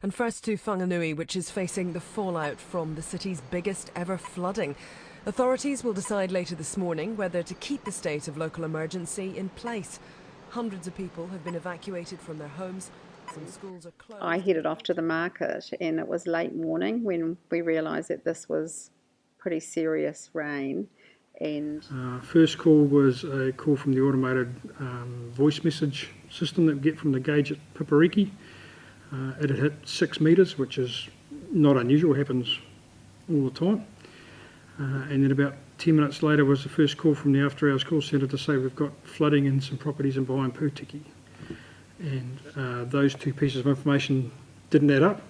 And first to Whanganui, which is facing the fallout from the city's biggest ever flooding. Authorities will decide later this morning whether to keep the state of local emergency in place. Hundreds of people have been evacuated from their homes. Some schools are closed. I headed off to the market, and it was late morning when we realised that this was pretty serious rain. And first call was a call from the automated voice message system that we get from the gauge at Pipariki. It had hit 6 metres, which is not unusual, happens all the time. And then about 10 minutes later was the first call from the after hours call centre to say we've got flooding in some properties in Putiki. And those two pieces of information didn't add up.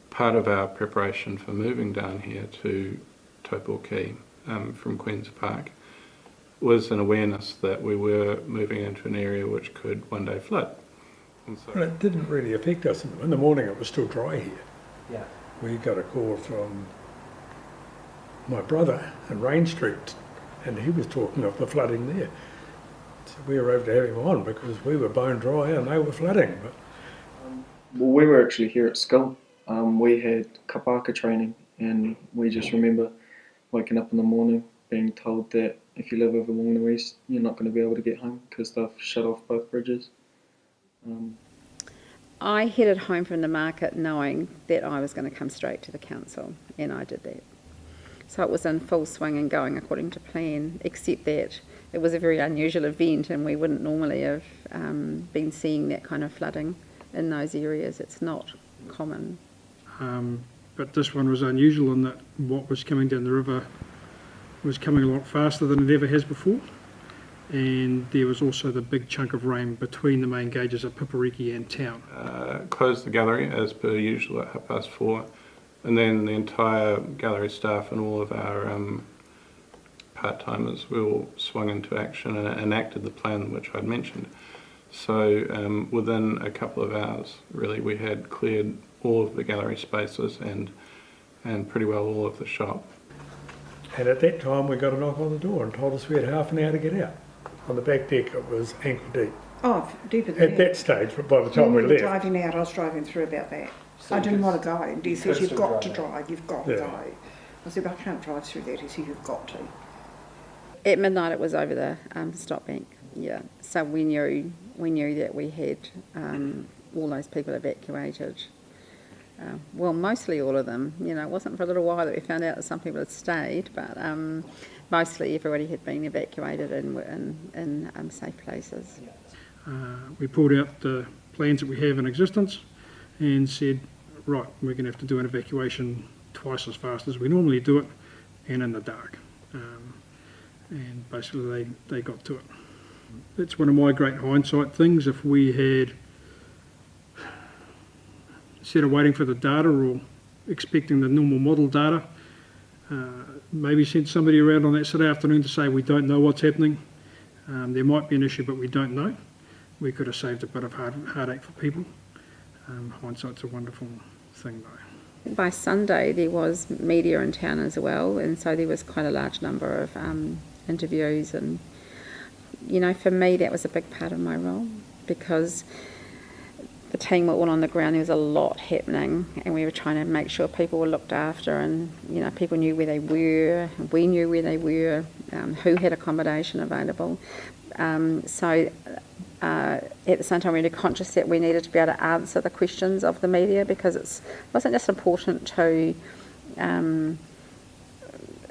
Part of our preparation for moving down here to Taupoki from Queen's Park was an awareness that we were moving into an area which could one day flood. So well, it didn't really affect us. In the morning it was still dry here. Yeah. We got a call from my brother in Rain Street, and he was talking of the flooding there. So we were over to have him on because we were bone dry and they were flooding. But well, we were actually here at school. We had kapaka training, and we just remember waking up in the morning being told that if you live over Whanganui East, you're not going to be able to get home because they've shut off both bridges. I headed home from the market knowing that I was going to come straight to the council, and I did that. So it was in full swing and going according to plan, except that it was a very unusual event and we wouldn't normally have been seeing that kind of flooding in those areas. It's not common. But this one was unusual in that what was coming down the river was coming a lot faster than it ever has before. And there was also the big chunk of rain between the main gauges at Pipariki and town. Closed the gallery as per usual at 4:30, and then the entire gallery staff and all of our part-timers we all swung into action and enacted the plan which I'd mentioned. So within a couple of hours, really, we had cleared all of the gallery spaces and pretty well all of the shop. And at that time we got a knock on the door and told us we had half an hour to get out. On the back deck it was ankle deep. Oh, deeper than At that stage, but by the time we left. Driving out, I was driving through about that. So I didn't want to go. And he says, you've got to drive, you've got to go. I said, but I can't drive through that. He said, you've got to. At midnight it was over the stop bank, yeah. So we knew that we had all those people evacuated. Well, mostly all of them. You know, it wasn't for a little while that we found out that some people had stayed, but mostly everybody had been evacuated and were in safe places. We pulled out the plans that we have in existence and said, right, we're going to have to do an evacuation twice as fast as we normally do it and in the dark. And basically they got to it. That's one of my great hindsight things. If we had, instead of waiting for the data or expecting the normal model data, maybe sent somebody around on that Saturday afternoon to say we don't know what's happening. There might be an issue but we don't know. We could have saved a bit of heartache for people. Hindsight's a wonderful thing though. By Sunday there was media in town as well, and so there was quite a large number of interviews, and you know, for me that was a big part of my role because the team were all on the ground. There was a lot happening and we were trying to make sure people were looked after, and you know, people knew where they were, we knew where they were, who had accommodation available. So at the same time we were conscious that we needed to be able to answer the questions of the media, because it wasn't just important to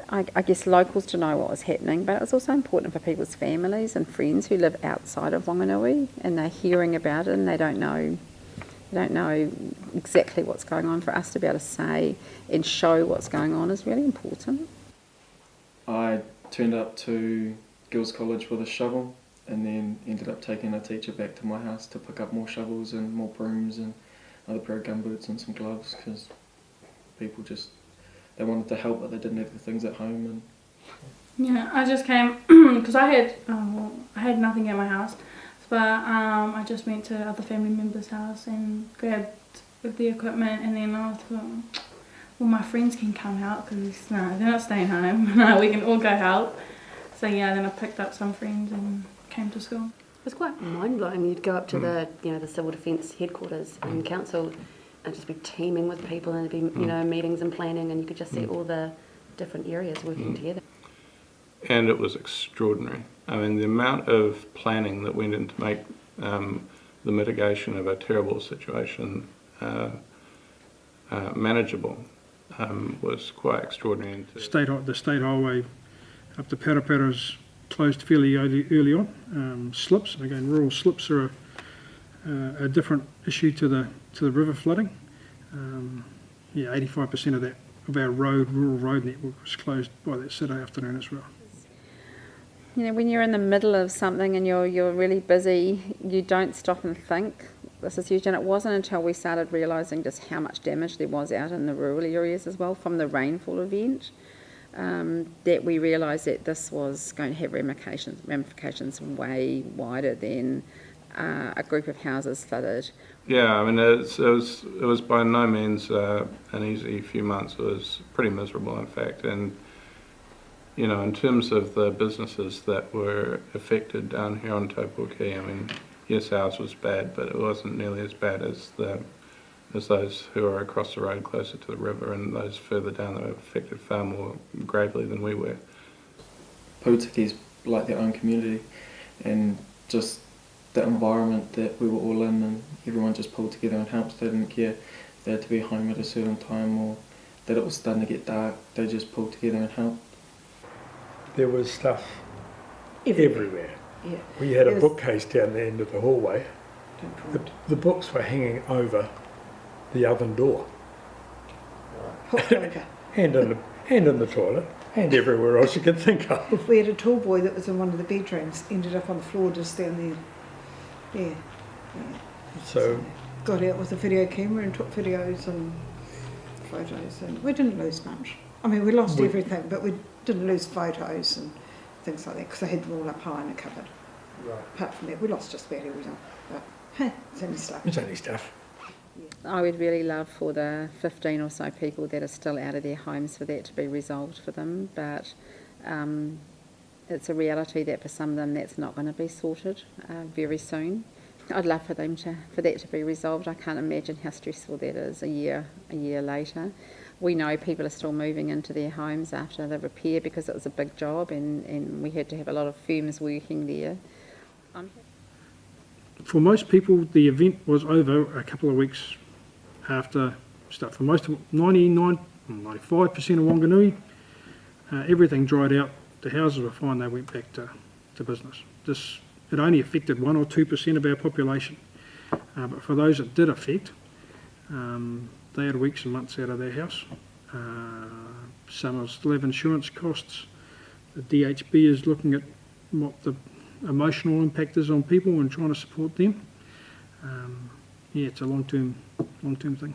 I guess locals to know what was happening, but it was also important for people's families and friends who live outside of Whanganui, and they're hearing about it and they don't know exactly what's going on. For us to be able to say and show what's going on is really important. I turned up to Girls College with a shovel and then ended up taking a teacher back to my house to pick up more shovels and more brooms and another pair of gumboots and some gloves, because people just, they wanted to help but they didn't have the things at home. And yeah, I just came because I had nothing at my house, but I just went to other family members' house and grabbed the equipment, and then I thought, well, my friends can come help because they're not staying home. We can all go help. So yeah, then I picked up some friends and came to school. was quite mind-blowing. You'd go up to the the civil defence headquarters and council and just be teeming with people, and there'd be meetings and planning, and you could just see all the different areas working together. And it was extraordinary. I mean, the amount of planning that went into make the mitigation of a terrible situation manageable was quite extraordinary. The state highway up to Parapara is closed fairly early on. Slips, and again, rural slips are a different issue to the river flooding. 85% of our rural road network was closed by that Saturday afternoon as well. When you're in the middle of something and you're really busy, you don't stop and think. This is huge, and it wasn't until we started realising just how much damage there was out in the rural areas as well from the rainfall event that we realised that this was going to have ramifications way wider than a group of houses flooded. Yeah, I mean, it was by no means an easy few months. It was pretty miserable, in fact, and in terms of the businesses that were affected down here on Taupo Key, I mean, yes, ours was bad, but it wasn't nearly as bad as those who are across the road closer to the river, and those further down that were affected far more gravely than we were. Pautiki's like their own community, and just the environment that we were all in, and everyone just pulled together and helped. They didn't care if they had to be home at a certain time or that it was starting to get dark. They just pulled together and helped. There was stuff everywhere. Yeah. We had a bookcase down the end of the hallway. The books were hanging over the oven door. and in the toilet, and everywhere else you could think of. We had a tall boy that was in one of the bedrooms, ended up on the floor just down there. Yeah. So got out with a video camera and took videos and photos, and we didn't lose much. I mean, we lost everything, but we didn't lose photos and things like that, because I had them all up high in a cupboard. Right. Apart from that, we lost just barely, we don't. But, hey, it's only stuff. It's only stuff. I would really love for the 15 or so people that are still out of their homes for that to be resolved for them, but it's a reality that for some of them that's not going to be sorted very soon. I'd love for that to be resolved. I can't imagine how stressful that is a year later. We know people are still moving into their homes after the repair because it was a big job, and we had to have a lot of firms working there. For most people, the event was over a couple of weeks after start. For most of 95% of Whanganui, everything dried out. The houses were fine. They went back to business. It only affected 1 or 2% of our population, but for those it did affect, they had weeks and months out of their house. Some still have insurance costs. The DHB is looking at what the emotional impact is on people and trying to support them. It's a long-term thing.